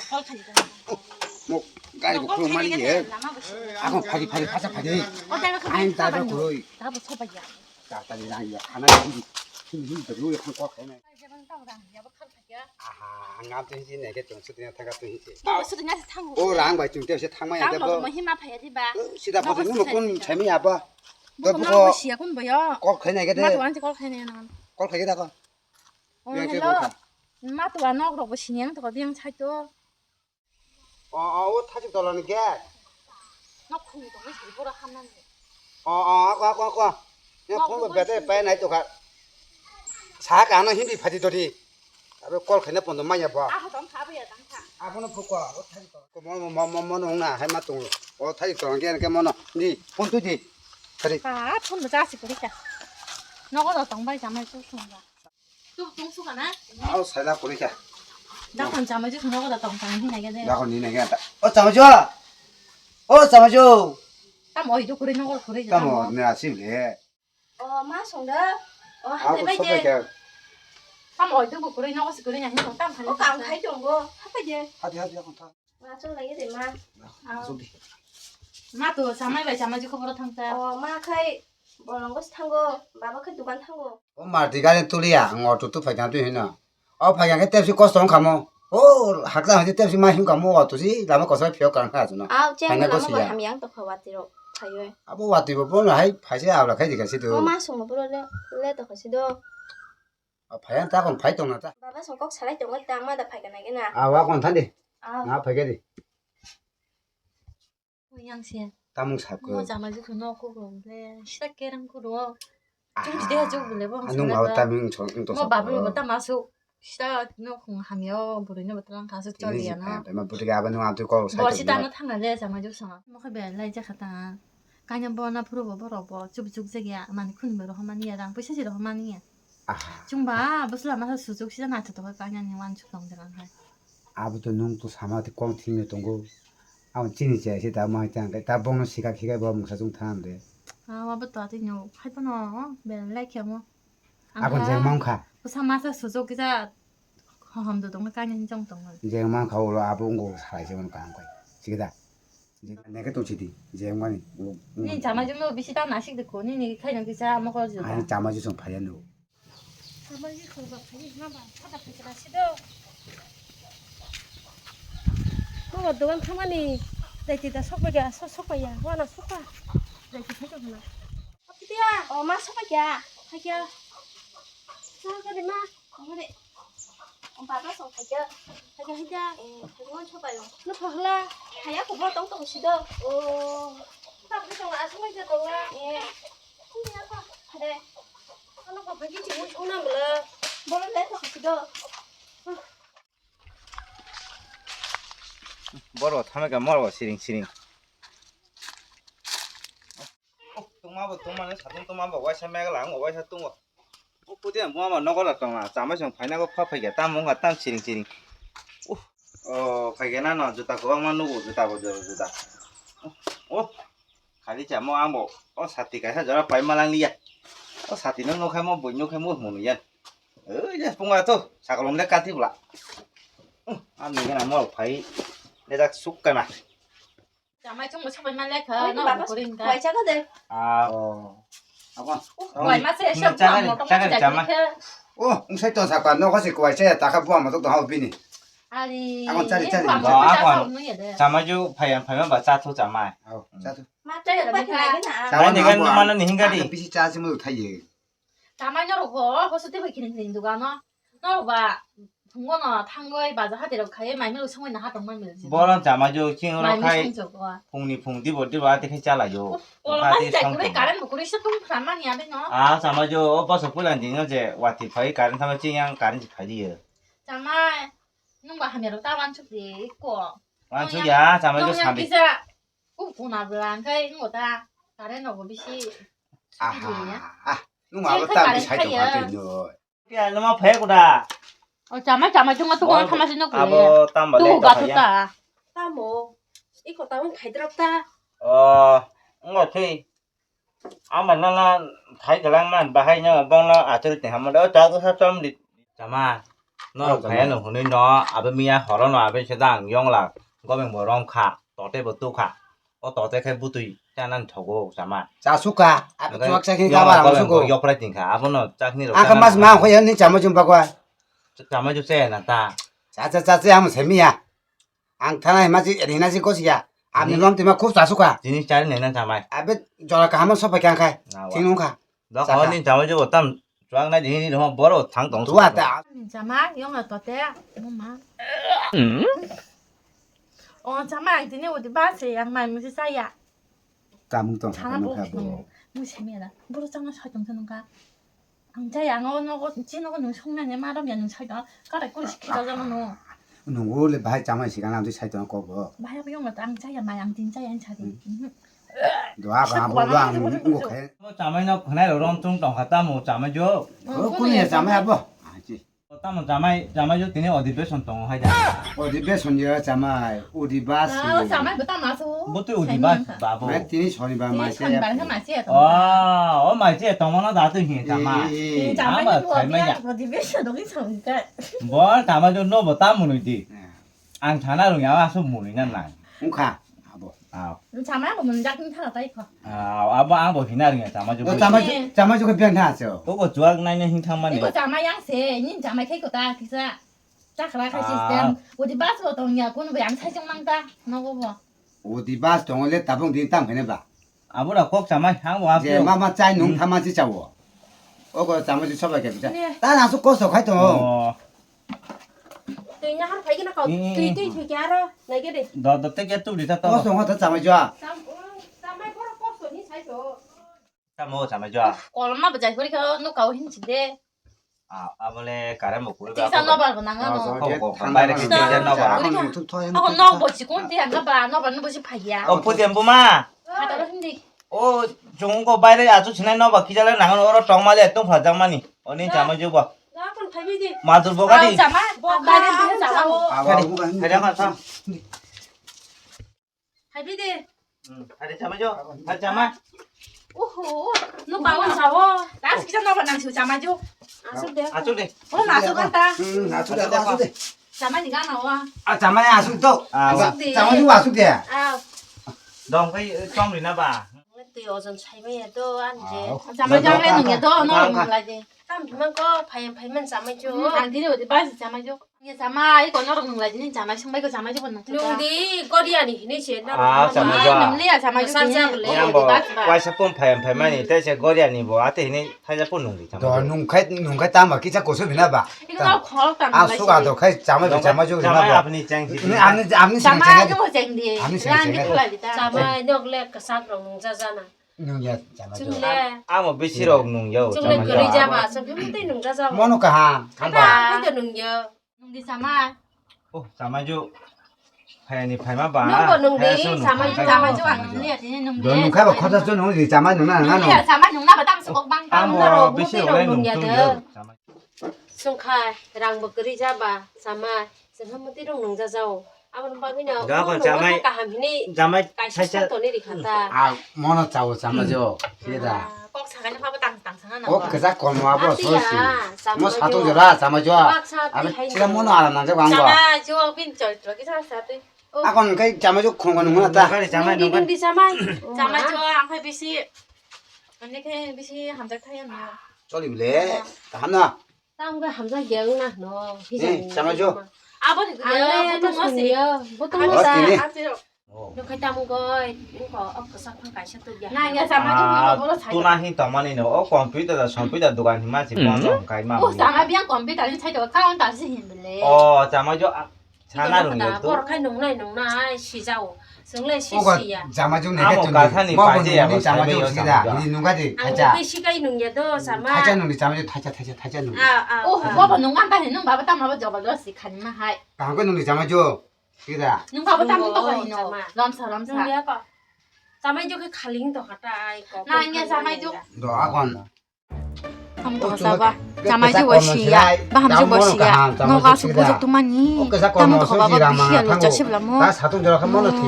걸 가지고. 뭐 까지 그런 말이지. 아 그럼 파지 파자 파지. 아니 나도 그거 나도 소바야. 나다리 나 이거 하나 힘 들고 한 꽉 해네. 아하 나도 이제 내게 좀 수드냐 타가 또 이제. 너 수드냐 탕고. 오랑 봐 지금 때서 탕마야 돼 뭐 힘아 봐야지 봐. 시다 보도 뭐 재미야 봐. 너 보고 시야 본 뭐야? 꼭 그냥 이게 돼. 나도 완전 걸 해네 나. 꼭 거기다가. hello. 나도 안 오고 뭐 신경 더 비행 차도. 옷 타지 돌아는 게. 너 콩이 너무 잘 보라 하면. 아까. 내가 콩을 배대 빼 나이도 가. 사가 안 힘이 파지돌이. 아베 꼴 그냥 본도 많이 봐. 아, 좀 가봐야 당타. 아버는 볼거 옷 타지 돌아. 뭐 농나 할 맛도 옷 타지 돌아는 게 뭐노. 니 본도지. 그래. 아, 폰도 자식 그랬다. 너가 동발 잠을 쫓는다. 또 동수가 나? 아우 살다 그러자. 나건 잠을 쫓 너가 동상 힘내게 돼. 나고 니네 게 잠아줘. 잠아줘. 땀 어이도 그래 너가 그래. 땀 내가 심해. 마 송다. 아우 소백게. 땀 어이도 뭐 그래 너가 그러냐 해서 땀 발라. cảm thấy chồng cô hấp bây giờ 하지 한번 타. mà cho lấy cái gì mà 소비. 나도 잠을 왜 잠을 쫓고 보러 탕자. mà khai bỏ lòng có thằng cô bà bác khai tụi bạn thằng cô 엄마 디가는 뚫이야. 또 파장 또 해나. 파장 그 때문에 거스동 가모. 학생 한테 때문에 많이 힘 가모 어떠지? 나만 거서 필요 없는 거 하잖아. trang là nó mà hàm yang tập hợp vào thì rồi phải rồi 뭐 왔디 뭐 보면 하이 파지 아우라 가지 가시도. má xong mà bữa lên tập hợp sẽ đâu 파양 따고 파이 동나다. bà bác xong có xài lấy chồng cái tang mà tập phải cái này cái nào 와건 탄디. 나 파게디. 고양시. 따문 살 거. 뭐 잠을 쫓고 놓고 그런데 시작계란 거로. 좀 기대해 줘 볼래 봐. 안농 아웃다면 정도 뭐 밥을 먹다 마소. 시작 놓고 하며 부르는 것들랑 가서 쩔리야나. 뭐 부르게 아버님 안 듣고 뭐 시다는 탕을래 잠을 쫓아. 뭐 그래 라이제 갔다. 가냐 뭐나 부르고 쭉쭉저기야 많이 큰 거로 하만이야랑 부시시로 하만이야. 중바 무슨 아마서 수족 시장 나트도 가냐니 완축 동들랑 할. 아부도 농도 사마디 꽝팅이 동고. 아무 진이제 시다 마장 다 보는 시각 기가 보면 사중 타는데. 와부터 아직요 할뻔어 멜라이케 뭐. 아건 제만 가. 부산마서 수족기자 허함도 동을 가냐 정동을. 제만 가오로 아부고 살아지면 가는 거야. 지금다. 이제 내가 또 지디. 제만이. 니 자마중로 비시다 나식 듣고 니 그냥 기자 먹어줘. 아니 자마지 좀 파야노. 자마지 그거 파니 하나 봐. 하다 비시다 시도. cô tụi bạn thằng này đây chỉ là sốc bây giờ sốc bây giờ qua là sốc à đây chỉ thấy được nào hấp kia má sốc bây giờ thấy chưa sao cái này má không có đấy ông bà bác xong thấy chưa thấy thấy ngon sốc bây giờ nó thật là hay á cũng có tổng tổng xí đâu sao cái xong là sốc bây giờ đâu à không nhớ sao thấy đây nó có phải cái gì cũng nằm rồi bố nó lấy thật xí đâu 뭐로 타면가 뭐로 시링 똥마버 똥마는 사돈 똥마버 와샤 매가 랑 와샤 똥어 부디야 뭐마 너거라 똥아 자마정 파이나고 파파게 땀 뭔가 땀 시링 파게나 너 주다 그왕만 누구 주다 보죠 주다 가리자 뭐 아무 사티가 해줘라 발말랑리야 사티는 놓게 뭐 bunyo 뭐 뭐냐 이제 봉아 또 사글롬 내 까티불라 아 내가 뭐 파이 내가 쑥가나. 자마이 좀 쳐볼 말래 그 bà 너 bác 그린다. quay chắc có đây 아건. ngoài mắt sẽ sắp vào một trong cái 잠깐만. 웅색도 사과 너 가시 거야. 제 다가 부하면 또 하고 비니. 아니. 아건 짜리. 자마주 파면 봐 짜토 자마. 자도. má chơi được cái này cái nào 나 내가 너만은 hin가리. 빛이 짜지면 타이. 자마이 여러고 호수 때 보이는 데 누가 너? 너 봐. 동거나 탄 거에 맞아 하대로 가에 말미로 성원이나 하던 말미지. 뭐랑 자마주 킹으로 카이 저거. 풍디 버디 와한테 해잘라요. 얼마나 잘 그래 가는 뭐 그래 시동 불만이야 너. 아 자마주 버서 불안딩 어제 와티 파이 가는 타면 찡양 가는 집 파디요. 자마이 누가 하면로 따완축이 있고. 완주야 자마주 그냥 3비. 기자 웃고나 불안 가이 거다. 다른 거 비시. 누가 아버다 비 살도 가도 있노. 야 너무 배고다. 자마이 정말 동거 타마시는 거야. 아버 땀 발레 또 가졌다. tao mồ ít của tao thấy được ta ngồi thì mà nó thấy cái lăng mà bà hay nhớ bông nó à tôi thì hàm đó cháu có sao đi chả mà nó phải nó hôm nay nó à bên mía họ nó à bên sẽ đang yong là có bên bờ rong khả tỏ tê bờ tu khả có tỏ tê khai bút tùy cho nên thầu cô sao mà 자 수카 아 주악 사킨 có 가봐 bên 수고 bờ dọc ra tiền khả vẫn nó chắc như 아까 말씀 안 거야 니 잠을 좀 바꿔 chả mấy chút xe là ta 자자자자 하면 재미야 앙타나 마지 에리나지 고시야 아니 놈 때문에 굽사 수카 chỉ trái này nên chả mày 아베 저라까 한번 소파게 안 가이 팅농카 đó có nên chả mấy chút tâm choáng này thì nó bỏ rồi thắng tổng 두왔다 chả má giống là tọt té mua má chả má thì nếu đi ba sẽ ăn mày mới sẽ sai à 까뭉똥 chả 뭐 뭐 재미야 뭐로 장난 잘 정서는가 앙자 양어노고 찐어고 눈 성난에 말하면 눈 살다 까래 꼬리 시키자잖아 너 누구를 바이 잠을 시간 안 돼 살던 거고 마야 비용 거 앙자야 마양 진짜야 차리 너아가 아무랑 응고해 chả mấy nó này rồi rong tung tổng khả tâm một chả mấy chút 그군이 잠을 해봐 아지 tâm một chả mấy chút thì nếu ở đi bên sông tổng hay chả 어디 배손이야 잠을 우리 바스 chả má bữa tao nói số bút tôi ở đi ba bà bố 왜 뛰니 손이 봐 thì 마시 phần bản thân mà xe ở mày chứ tổng nó đã tự hiện chả mà chả má mà như thấy vừa mấy biết nhỉ vừa thì biết sợ đúng cái cái bỏ chả mấy chút nó bỏ tâm một người đi ăn chả nào rồi nhá số một người nhân này 웅카 아보 chả má của mình chắc như thế là tay à bố ăn bỏ khi nào rồi chả mấy chút 너 잠을 좀 변하죠 bố có chúa này nên hình thang mà 이거 자마 양세, 님 자마 캐거다. 그래서 딱 그라 갈 시스템. 어디 봐서 동이야. 그는 왜 양살 좀 망다. 나고 봐. 어디 바스 동을 따봉 뒤땅 보내봐 à bố là quốc chả mấy hàng bố ăn 이제 마마 짜이 농 타마지 짜고 어거 잠을 좀 쳐봐게 보자 나 나서 꺼서 가도 tùy nha hắn thấy cái nó còn tùy tùy tùy giá đó này cái đi đó đó tết tu đi ta to 꺼서 와서 잠을 줘 sao mấy có số như sai số ta mua chả mấy chưa 얼마 보자. 그러니까 너 가고 힘진데. à bố lẽ cả đấy một cú 디사 너 봐고 나가 너. không phải là cái tiền nó bảo 하고 너 뭐지? 꼰대 안 가봐. 너 봐는 뭐지 파기야. bố tiền bố mà 하다가 힘들. ô chúng có bay đấy à chú này nó bảo khi ra lên nắng nó trong mà lên tung phải trong mà nè ở nên chả mấy chưa bảo đó còn thấy gì mà tôi bố cái đi 자마. 바이든 뒤에 자마. hay đang làm sao thấy gì hay chả mấy chưa hay chả mấy 오호. 너 봐고 자워. 나 진짜 너 봐랑 주 자마 줘. à đấy à chú đi 나서 간다. 나수다 나수다 자마 네가 나와. 아 잠만에 아수도 à 잠을 좀 아수게 à đồng cái trong thì nó bà tùy ở dân sai bây giờ tôi ăn gì 자마 장래 눈에 더 너를 몰라지. tam mình có phải mình sao mấy chú 안 되려 어디 봐서 자마 줘. 이게 자마 이거 너를 몰라지는 자마 정말 이거 자마 줘 보는 거. luôn đi có đi à nhỉ chị nó à chả mấy chưa 남리야 자마 줘. em bảo quay sẽ phun phải mà nè thế sẽ gọi điện nè bảo thế này thay ra phun nùng thì chả 너 눈칼 땀아 기차 고소 비나 봐 이거 나 걸었다. 아수가도 칼 잠을 줘 chả mấy 앞니 짱 네 앞니 자마 생각 좀 쟁디. 아니, 난 생각. 니콜라지다. sao mai được lẹ cả sát rồi ra ra nè 눈이야 잠을 chung 줘 lẹ à một biết xíu nùng dầu chung chả lẹ mấy cười ra chưa bà sao cái tay nung ra ra 뭐노까 하 ba 간다 cái nung giờ 놈디 자마. ô chả mấy chú phải nè phải mà bà Nung còn nung đi, chả mấy chú. 자마 줘안 놈리야 지는 놈디. 너 눈칼 봐 커서 줘 눈이 잠만 눈나 나노 놈리야 자마 용나봐 땅스 꼭방 à 땅. một biết xíu lên nùng chung dầu chả mấy sung khai rằng bậc cười ra bà sao mai dân không tí nung ra giàu à mình bao nhiêu nào Đó, còn chả mấy- cả hàm này chả mấy cái thay sách cha tổ này đi khát ta 아 뭐노 짜고 잠을 줘 기다 꼭 사가냐 파고 땅 상하나 어 봐. 그자 고마워 소시 à 뭐 사도 줘라 잠을 줘 bác sao 아 thì hay 지금 뭐노 알아 남자 광고 자마 줘 빈절 저기 살았어. 아 건 그 잠을 줘 그런 거는 nùng 뭐다 cái chả nung mấy đi nùng nung cái đi sao mai 자마 줘 안해 비시. 언니 걔 비시 함작 타였네. 쫄리래 하나 tao không có hàm ra giỡn nè nó 네 잠을 줘 아버지 à đây 그래요. nó 보통 sụn 뭐지? nhiều 보통 Ủa, nó ra chị đi. nó khai tâm coi cũng có ốc có sắc phong cái sắc tôi giờ 나 이제 자마 좀 à 먹으러 살. tu na hin tao mà nè nó còn biết là xong biết là đồ ăn thì mà chỉ quan trọng cái mà 오 자마 비앙 건비 다른 차이도 가운 다시 힘들래. chả mấy chỗ chả na nùng dầu có tu khai nung này xì dầu sướng lên xì 오가 xì à 잠을 좀 아, 내게 뭐 좀 가산이 먹은 빠지야, 눈이 뭐 잠을 좀 삶의 쓰다 여성이다. 이 눈까지 ăn 타자 cái xì cây nung giờ đó sao mà 타자 눈이 잠을 좀 타자 눈 à 오 봐봐 눈 간다 눈 봐봐 땀 봐봐 저 봐봐 씨 간마 하이. 방금 눈이 잠을 줘 기다 눈 봐봐 땀 Đúng 먹어 rồi, 이노. 자마. 람사 nung 람사. nhớ coi sao mấy cho cái khả linh tổ hạt ai có 나 이게 자마 줘. 너 아건 한번 더 써봐. 자마 줘 워시야. 바함 줘 워시야. 너가 수 보적 도마니. 그 사건 땀도 뭐 더 봐봐 소시랑 비히얼로 막 짜십라 뭐. 나 사돈 저렇게 뭐노티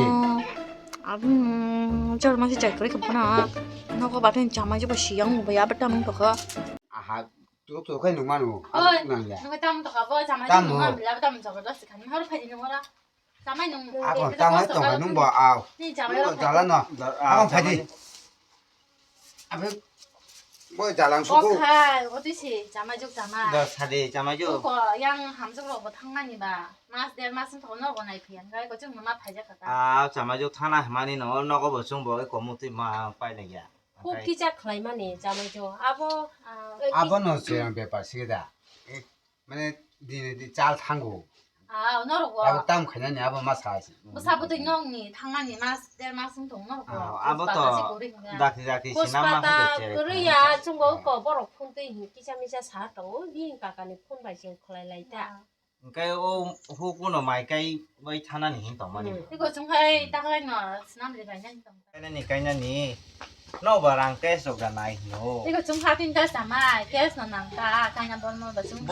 저를 마시 잘 그렇게 보나. 너가 봐도 자마 줘 워시야. 뭐 야버 땀 먹어. 아하 또 그냥 농만우. 어이, 농만이야. 누가 땀 더 가봐. 자마 땀 좀 뭐? 농만 빌라 땀 저거 넣었어. 가니 하루 파지 농어라. 자마 농. 아, 그럼 땅에 똥가 농부 아. 니 자마 잘라놔. 아, 파지. 아, 뭐 잘랑 수고. 오카 어디시 자마 juk 자마. 너 사대 자마죠. 그거 양 함석으로 뭐 탕만이 봐. 마스 내 마스 더 넣어 나이 피한. 그거 좀 엄마 파지 갔다. 아 자마죠 타나 많이 넣어 넣어 보충 보게 고무띠 막 빨래야. 꼭 기자 클라이만이 자마죠. 아버 아버는 저랑 배파 시기다. 만에 니네 잘 탄고. 아, 너로고. 아버 땅 그냥 아버 마사지. 뭐 사부도 농니 탕만이 마스 내 마스 동 넣고. 아버도 다티 시나마 코스파다 하겠지. 그래야 중국 거 버럭 폰데 기자미자 사도 니가가니 폰 발신 클라이라이다. cái ô hú của nó mày cây với thằng này hiện tổng mà nè 이거 좀 해. 딱 하나 스나들이 반년 동. cái này nó bảo rằng cái số cái này nó 이거 좀 하긴 다 자마. 계속 난다. 그냥 번호 좀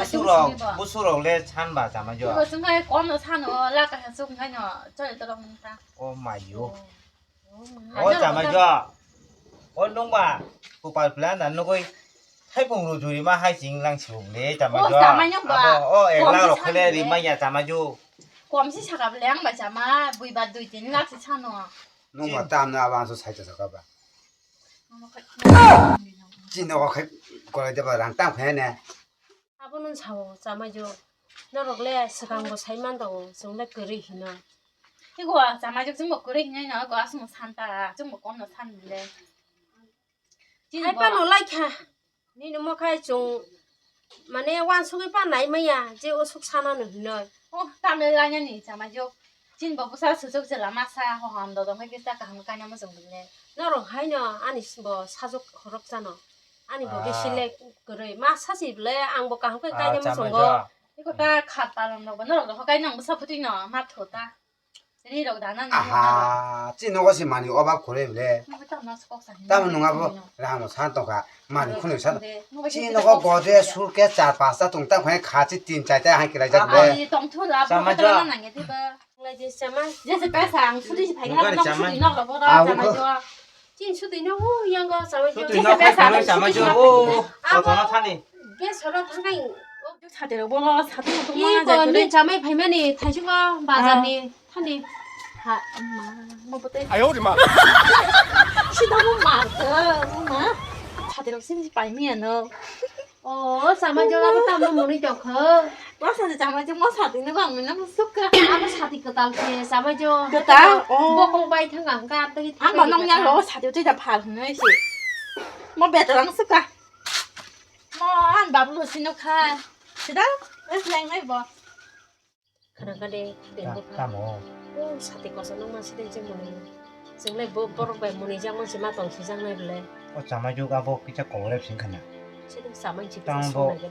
bút số rồi lên chăn bà chả mà 이거 chưa 좀 해. 꼼로 사노. 라가 해서 그냥 저리 들어온다. ô mày vô ô chả mà chưa ô đúng bà cô bà plan là nó coi thấy bông rồi rồi mà hai chính lang chịu để chả mà chưa ô em lao rồi cái này thì mà nhà chả mà chưa 꼼시 차가 량 봐 자마. 부이바 두이진 락시 차노. 농부 땀나 와서 살쪄서 가봐. 진너가 거기 대봐랑 땅 그냥 아버는 사오 자마죠. 너럭래 서강고 살만다고 정말 그리 희나. 이거 자마 좀 먹고 그래 그냥 이거 아스모 산다. 좀 먹고 너 샀는데. ai ba nó lại cả ni nó mà khai chung mà nè quan số cái ba này mấy à chứ ô số sana nữa nơi 땀을 가냐니 자마 좀 진보 부사 수족질 라마사 호함도 동 회기사 강 가냐면 좀 그래. nó rồi hay nhờ anh 뭐 사족 허럽잖아 아니 거기 실내 그래 막 사실 래 안보 강 cái cái nhưng mà dùng go 이거 다 갔다는 거 너로 허가이 너 무사 부디너 마토다. 이리로 나는 아하 진너가시 많이 어밥 그래래 땀은 농아버 라모 산도가 많이 군을 산 진너가 거제 술게 짜파사 동땅 그냥 같이 띵짜자 하기라 잡래 아니 동토라 보더라 나게 되봐. là gì xem ai 이제 배상 수리시 발견한 너 수리 너가 보다 자마죠. 진 수도 있는 후 이런 거 싸워 줘 tụi nó phải phải chả mà chưa ô tao nó thằng này cái số đó thằng này 차대로 보러 사도 이거 네 잠에 발면이 다시가 맞았니 타니 하 엄마 뭐 보대. 哎呦我的妈！ 시다고 말어 엄마. 차대로 심지 발면어. sama cho nó tao muốn đi chọc hơ 뭐 사도 자마죠 뭐 사도 이거 안 너무 쑥가. apa sati ke tal ke sama cho cái ta bo kong bay thang ngang ka tới 안 봐, 농양 로 사도 되다 파는 시. 뭐 배드랑 쓸까? 뭐안 밥로 신호카. 시다? 왜랭 내 봐. khana ka de tiền của ta mồ sati ko sa nong ma sidi je moni sing le bo bor bay moni jang ma si ma tong si jang le le ô chả mà chưa gặp bộ cái chắc cổ đẹp xinh khăn à sidi sama chi Tang ta bo. so le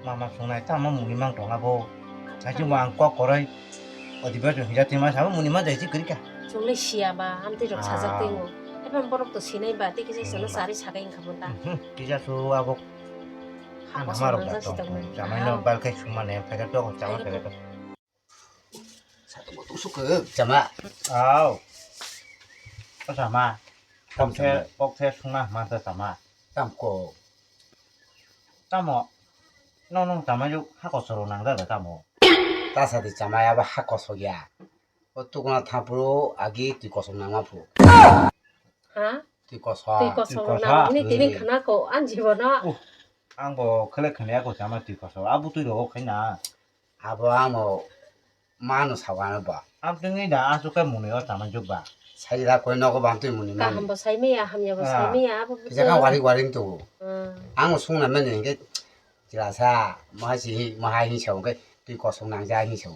à mà xuống này ta mà muốn đi mang trồng gặp bộ sao chứ mà qua cổ đây ở thì bây giờ hiện tại mà sao muốn đi mang để chứ cái cả chung le sia ba am ti rok sa jak tengo e ban borok to sinai ba ti ki se no sari saga in khabon ta cái chắc số gặp bộ ha mà ko mà so rồi na gặp si bộ tong chả mà nó bao cái xuống mà này phải cái đó chả mà phải cái đó 사도 뭐 뚝쑥그 자마 à có chả mà 땀 bốc thế xuống mà ta chả mà 땀고 ta mò nó chả mà chút hát có sầu nàng ra rồi ta mò 따사디 자마야 봐 하고 속이야 어뚜구나 타부로 아기 뒤고서 나마부 ha 뒤고서 ti ko so na ni ti ni khana ko an ji bo na ăn bò cái này cái này có chả mà tùy có sầu áp bút đồ cái nào 아버하고 마누 사과는 봐 áp tiếng ấy đã áp số cái mùi này chả mà chút bà 사이라 거너고 반도 ka 문이면 ham bo sai me ya ham ya bo sai me ya bo 그자가 와리와링도 ừ 아무 송나면 이게 지라사 뭐하지 뭐하이 셔게 뒤고서 낭자 히 셔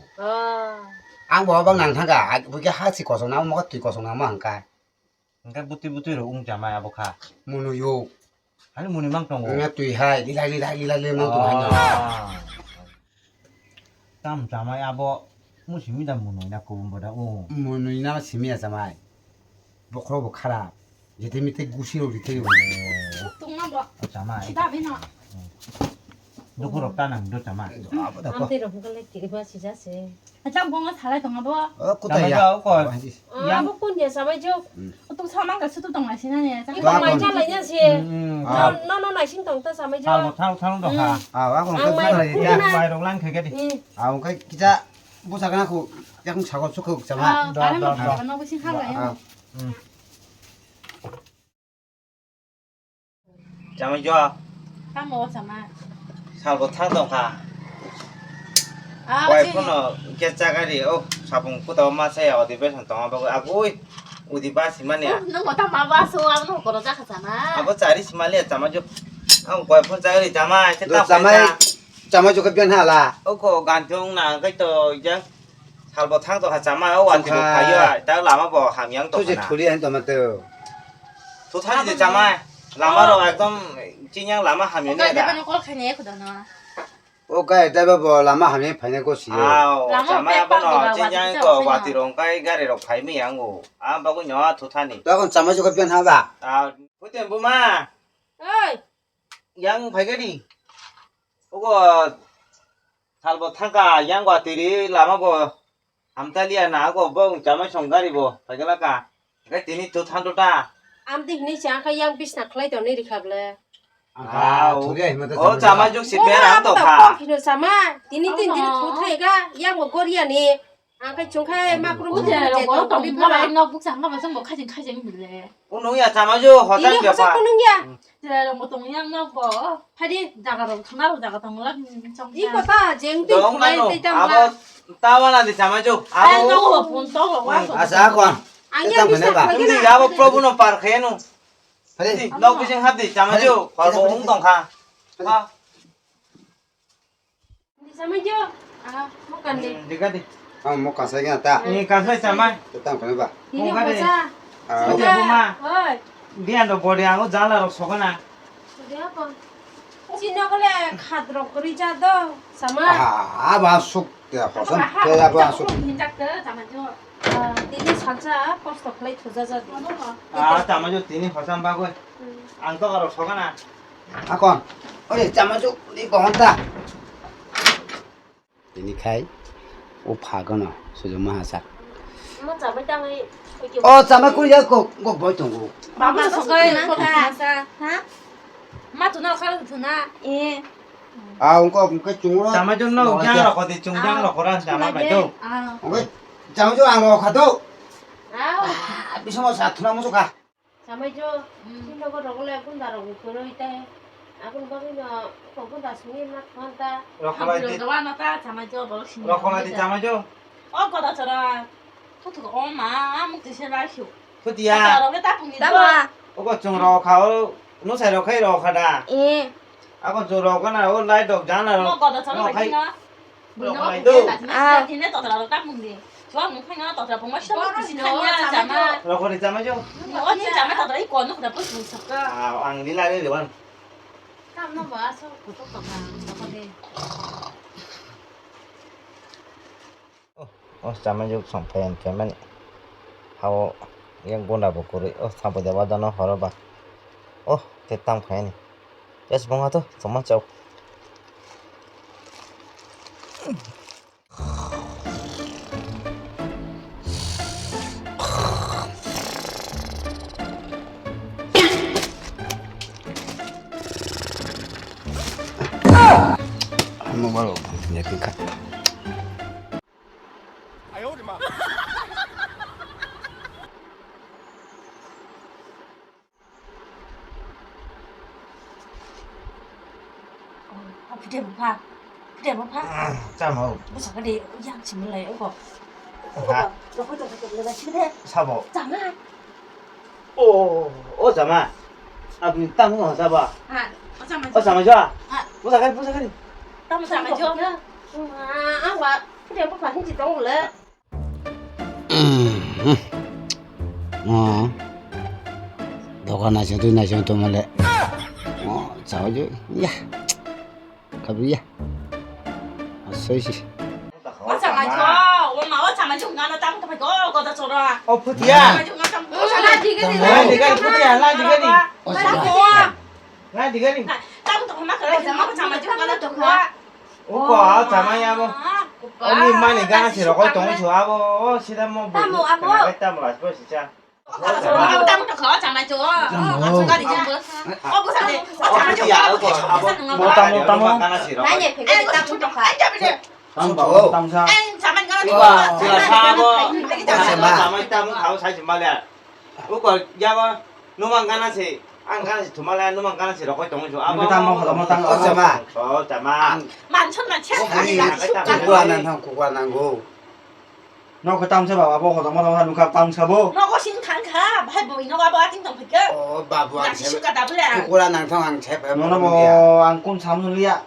앙보 방낭 타가 그게 하지 고서 나무 뭐가 뒤고서 나무 한가 cái bút rồi ung chả mà bốc ha 문우요 hay mùi mang trồng 그냥 뒤하이 리라리 멍도 하냐 tam chả mà abo mua chỉ mi đam mùi này cô bông bờ ô 문우이나 심이야 자마이 보크로 보카라 이제 밑에 구시로 이렇게 똥나 봐. chả mà 시다 비나. nó có độc ta nằm đâu chả mà 아버다 am ti ro ka le ti ba si ja se 장 봉아 살아 동아 봐. 어 chả mà 꾸다야 đâu coi a bo kun ya sama jo 또 또 사망가 수도 동안 지나네. 이거 많이 잘라냐 씨. 아. 너너 날씬 동다 사면 저. 살고 가. 아, 와 그럼 아, 많이 끝나야 돼. 마이롱랑 그게디. 아, 그 기자 무사가 그 약간 작업 속 잡아. 아, 다른 거 만나고 싶은 거예요. 잠을 줘. 다 먹었잖아. 살고 탕동 가. 아, quay 어제 con nó kia cha cái gì ô sao bông cô tao mà xe ở thì bên thằng tao bao à ui ui thì ba xí mà nè 너 뭐다 마바서 너 걸어자 하잖아. à có trả đi xí mà nè chả mà chụp ông quay phun cha cái gì chả mà thế 너 tao phải 잠에 cha 잠에 저거 변하라. ô cô gan chung là cái tờ chứ hal bộ thang tao hạt chả mà ô ăn thì bộ phải chưa tao làm mà bỏ hàm yang tao 도저히 nè 둘이 한다면 또. thu thay thì chả mà làm mà rồi एकदम chi nhang làm mà hàm yang 그러니까 nè 내가 đã 이거 그냥 거잖아. 오케이, 대박 라마 하면 파는 곳이. à Làm chả mà mà bé bên bao nó giờ chi là nhang vào có thì vào sao thì rong cái gari rong phải mi yang ngủ à bao cái nhỏ thu thay nè 너건 잠에 저거 변하다. à cuối tiền bố ma ơi yang phải cái gì 그거 살고 탄가 양과 들이 라마고 암탈리아 나고 뭐 잠을 정가리고 발견할까 cái tiền tu than ta am đi ni chả khai yang bis na khai to ni đi khắp le. 아, 둘이 하면 또. 어 잠을 좀 Ô 씹에 mà 안 bắt đầu 가. có khi nào sama. Tí ni tin tí thu thay ga yang một gói này. À cái chúng khai mà cũng muốn 어제 chơi 이거 to đi 또 phá. 뭐라 너 북상 가면서 뭐 카진 밀래. 오늘야 잠을 좀 Tí 허장 ni 줘 có sao 봐. con nương ya. 제가 뭐 동양 넣고 Phải đi. 자가로 전화로 자가 동그라 좀. Đi qua ta jeng tu 너 khai 가노 tây tam 아버 la. 따와나데 잠을 줘. 아, 아버 너가 본 떡을 와서. 아싸, 관. À yang bis na khai 근데 cái 아버 프로브는 파르케노. 빨리. 너 그냥 하디 잠을 줘. 바로 운동 가. 아, đi sama chưa. À không cần đi. 네가 디. 아, 못 가서 그냥 딱. 이 가서 잠을. 일단 보내 봐. Tí ni Không có qua đi. xa. 아, 어제 보마. Ơi. 니안도 버리하고 잘라로 속아나. Đi con. Chị nó có lẽ khát rồi có đi cha đâu. Sama. 아, 바숙. 야, 호선. 야, 바숙. 진작들 잠깐요. À tí ni 살자. 벌써 khai thu ra ra. 아, 잠을 줘. 니니 허산 바고. 안 떠가로 속아나. 아, 관. 어디 잠아줘. 니 건다. 니 khai. 오 파거나. 소좀 하사. Nó chả biết đang ấy. 어, 잠아 꾸려 거 뭐던 마마 서거에 Sa. Hả? 마 누나 가서 누나. 예. 아, 그 중으로. 잠을 좀 넣어. 그냥 어디 중장으로 고란 잠을 말도. 아, 그 잠아줘 안 가도. Áo. 아, 미소모 사투나 무소 가. Chả mấy chưa. Xin đâu có rộng lẹ cũng đã rộng cửa đôi tay. À cũng có cái nhỏ. Cũng đã xuống im mắt con ta. 로콜라디. 너 와나다 잠깐요. 뭐 신. 로콜라디 잠을 줘. 거다 저라. 토토가 엄마 아무 뜻이 라쇼. 푸디야. 너왜 따pun이 Đã 오고 중으로 가오. 노사로 카이로 가다. 예. 아고 저로 가나 올 라이도 자나로. 너 거다 저라 너 가이나. À. thì nó tỏ là 따pun이. 좋아 뭐 하나 tỏ là 뭔가 싫어. 그냥 잠아. 로콜이 잠을 줘. 언니 잠아 tỏ là 이거 너 그다 벌써 못 섞어. 아, 안 릴라리 리원. 땀 너무 와서 고속도 가. 너거든. 잠을 줘. 성패한 개만. 하고 yang guna bukuri. Sampai dewa dana horoba. Tetang paini. Yes, bunga tuh, sama jauh. 한번 말로 이렇게 가. 부대 못 파. 부대 못 파. 짬하고. 무슨 그래 양심을 내 이거. 아, 너 그때 내가 싫대. 사보. 잠아. 잠아. 아, 그 땅은 어 사봐. 아, 잠아. 잠아 줘. 무사가리, 무사가리. 땀 잠아 줘. À quả. Cái điều có phải không chỉ trong một lệ. 너가 나셔도 나셔도 말래. 자오죠. 야. 가비야. 소시. 잠아 줘. 엄마 잠아 줘. 나는 땀도 phải có 거다 줘라. 푸디야. 잠아 줘. 나 땀. Là gì cái gì Lai đi cái 푸디야, lai đi cái đi. Là Lai đi cái đi. 땀도 그만 그래. 잠아 줘. 나는 또 가. 오빠, 잠아야 뭐. 언니 많이 가나 싫어. 거기 동수 하고 시다 뭐. 땀 뭐, 안 뭐. 나겠다 뭐 아시고 진짜. Tao tao khó chả mày chúa. Chúng ta đi chơi bữa. Ô bữa sao đi? Ô chả mày chúa. Dạ có Một tông Nãy Nãy phải cái tao cũng cho khá. Anh chả mày đi. tông sao Anh chả mày ngon. 이거 제가 사고 잠깐만. 잠깐만 있다면 가고 사지 말래. 그거 야가 너만 가나시 안 가나시 두 말래 너만 가나시 라고 동을 줘. Người ta mong họ tông 어 잠깐만. 저 잠만. 만천만 채. 아니 아니다. 구구하는 형 구구하는 거 nó có tông sẽ bảo bố họ tông mà tông không tông sao bố nó có xin kháng khá hay bồi nó qua bao tiếng đồng phải cơ. 어 바보한 야 시슈가 나불래. 구구하는 형한 제발 nó bảo ăn cún sắm luôn đi ạ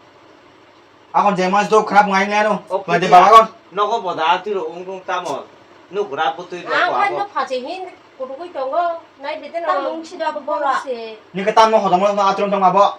à con dèm mà tôi khắp ngày nghe luôn vậy thì bảo con 너거보다 뒤로 웅둥 따면 누구라 붙어 있고 아, 하고. 너 바지 흰 고르고 있던 거. 나이 밑에 나 뭉치다 보라. những cái tông nó họ tông mà tông trong mà bố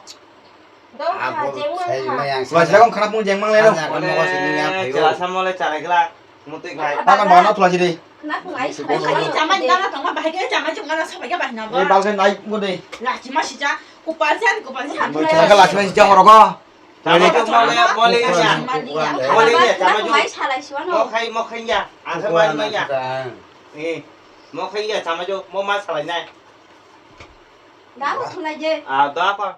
너 아 바지 뭐 만 세이마양 vậy sẽ con khắp muốn dèm mang lên luôn 하나 건 먹을 수 있는 게 원래 배우 제가 3월에 잘하기라 못 되게 ta con bảo nó thuộc là gì đi 나 그거 아이 그거 아니 잠만 나나 정말 말게 잠만 좀 가나 서봐야 봐나 đây 봐. bao cái này cũng đi 라지 마시자. 오빠한테 오빠한테 한 cái là cái cho họ có 잠깐만 멀리 가냐. 멀리 가냐. 나 잠깐만 그거 아이 잘할 시원 뭐 খাই냐. 안 구구하는 사봐야 형 예. 뭐 খাই냐. 잠깐만 뭐 맛살았냐. 나도 돌아je 아, 너 아빠